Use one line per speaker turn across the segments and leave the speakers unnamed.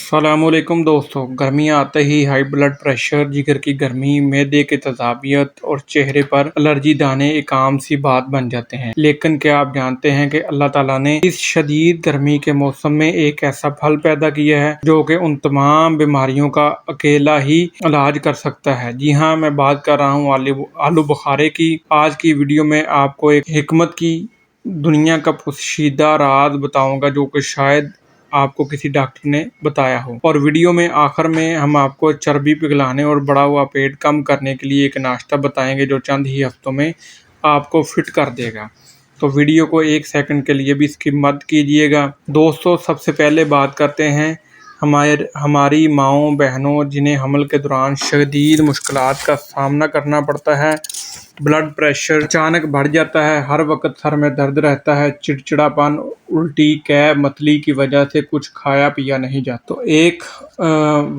अस्सलामुअलैकुम दोस्तों, गर्मियाँ आते ही हाई ब्लड प्रेशर, जिगर की गर्मी, मैदे की तेज़ाबियत और चेहरे पर एलर्जी दाने एक आम सी बात बन जाते हैं। लेकिन क्या आप जानते हैं कि अल्लाह ताला ने इस शदीद गर्मी के मौसम में एक ऐसा फल पैदा किया है जो कि उन तमाम बीमारियों का अकेला ही इलाज कर सकता है। जी हाँ, मैं बात कर रहा हूँ आलू बुखारे की। आज की वीडियो में आपको एक हिकमत की दुनिया का पोशीदा राज बताऊंगा जो कि शायद आपको किसी डॉक्टर ने बताया हो। और वीडियो में आखिर में हम आपको चर्बी पिघलाने और बढ़ा हुआ पेट कम करने के लिए एक नाश्ता बताएंगे जो चंद ही हफ्तों में आपको फिट कर देगा। तो वीडियो को एक सेकंड के लिए भी स्किप मत कीजिएगा। दोस्तों, सबसे पहले बात करते हैं हमारी माओं बहनों जिन्हें हमल के दौरान शदीद मुश्किलात का सामना करना पड़ता है। ब्लड प्रेशर अचानक बढ़ जाता है, हर वक्त सर में दर्द रहता है, चिड़चिड़ापन, उल्टी, कैब मतली की वजह से कुछ खाया पिया नहीं जाता। तो एक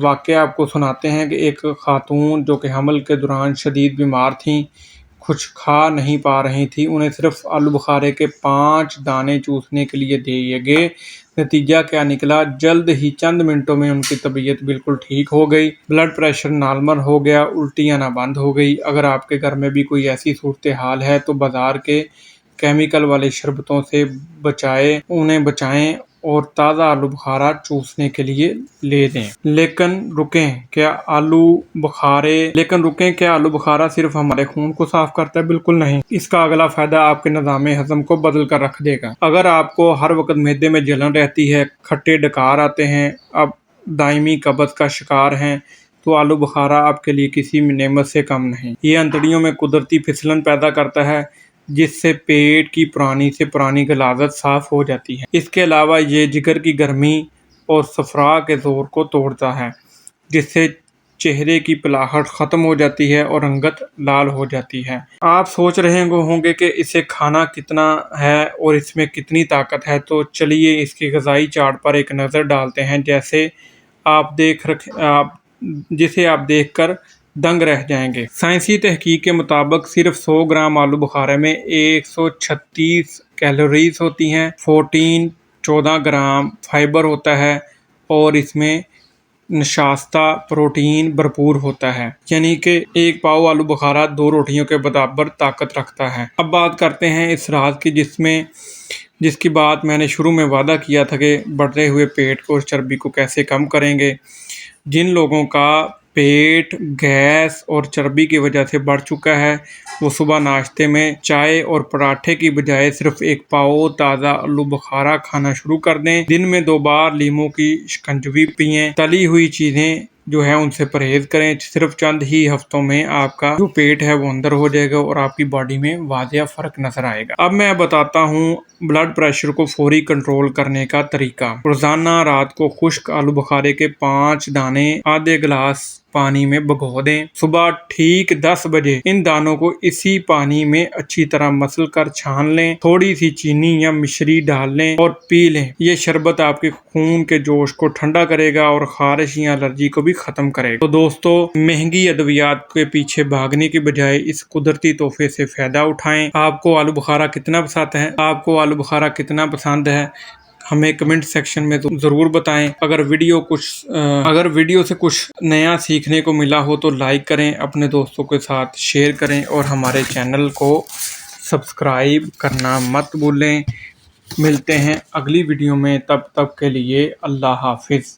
वाक़या आपको सुनाते हैं कि एक खातून जो कि हमल के दौरान शदीद बीमार थी, कुछ खा नहीं पा रही थी, उन्हें सिर्फ आलू बुखारे के 5 दाने चूसने के लिए दिए गए। नतीजा क्या निकला? जल्द ही चंद मिनटों में उनकी तबीयत बिल्कुल ठीक हो गई, ब्लड प्रेशर नॉर्मल हो गया, उल्टियाँ ना बंद हो गई। अगर आपके घर में भी कोई ऐसी सूरत हाल है तो बाजार के केमिकल वाले शरबतों से उन्हें बचाएं और ताज़ा आलू बुखारा चूसने के लिए ले दें। लेकिन रुकें, क्या आलू बुखारा सिर्फ हमारे खून को साफ करता है? बिल्कुल नहीं। इसका अगला फायदा आपके निज़ाम हज़म को बदल कर रख देगा। अगर आपको हर वक्त मैदे में जलन रहती है, खट्टे डकार आते हैं, अब दायमी कब्ज़ का शिकार हैं, तो आलू बुखारा आपके लिए किसी नेमत से कम नहीं। ये अंतड़ियों में कुदरती फिसलन पैदा करता है जिससे पेट की पुरानी से पुरानी गलाजत साफ हो जाती है। इसके अलावा ये जिगर की गर्मी और सफरा के जोर को तोड़ता है जिससे चेहरे की पिलाहट ख़त्म हो जाती है और रंगत लाल हो जाती है। आप सोच रहे होंगे कि इसे खाना कितना है और इसमें कितनी ताकत है, तो चलिए इसकी ग़िज़ाई चार्ट पर एक नज़र डालते हैं जिसे आप देखकर दंग रह जाएंगे। साइंसी तहकीक के मुताबिक सिर्फ 100 ग्राम आलू बुखारे में 136 कैलोरीज होती हैं, 14 ग्राम फाइबर होता है और इसमें नशास्ता प्रोटीन भरपूर होता है, यानी कि एक पाव आलू बुखारा 2 रोटियों के बराबर ताकत रखता है। अब बात करते हैं इस राज की जिसकी बात मैंने शुरू में वादा किया था कि बढ़ते हुए पेट को और चर्बी को कैसे कम करेंगे। जिन लोगों का पेट गैस और चर्बी की वजह से बढ़ चुका है वो सुबह नाश्ते में चाय और पराठे की बजाय सिर्फ एक पाव ताज़ा आलू बुखारा खाना शुरू कर दें। दिन में 2 बार लीमू की शिकंजवी पिएं। तली हुई चीज़ें जो है उनसे परहेज करें। सिर्फ चंद ही हफ्तों में आपका जो पेट है वो अंदर हो जाएगा और आपकी बॉडी में वाज़िया फ़र्क नजर आएगा। अब मैं बताता हूँ ब्लड प्रेशर को फौरी कंट्रोल करने का तरीका। रोजाना रात को खुश्क आलू बुखारे के 5 दाने आधे गिलास पानी में भिगो दें। सुबह ठीक 10 बजे इन दानों को इसी पानी में अच्छी तरह मसल कर छान लें। थोड़ी सी चीनी या मिश्री डाल लें और पी लें। ये शरबत आपके खून के जोश को ठंडा करेगा और खारिश या एलर्जी को भी खत्म करेगा। तो दोस्तों, महंगी अद्वियात के पीछे भागने की बजाय इस कुदरती तोहफे से फायदा उठाएं। आपको आलू बुखारा कितना पसंद है हमें कमेंट सेक्शन में तो ज़रूर बताएं। अगर वीडियो से कुछ नया सीखने को मिला हो तो लाइक करें, अपने दोस्तों के साथ शेयर करें और हमारे चैनल को सब्सक्राइब करना मत भूलें। मिलते हैं अगली वीडियो में, तब तक के लिए अल्लाह हाफिज़।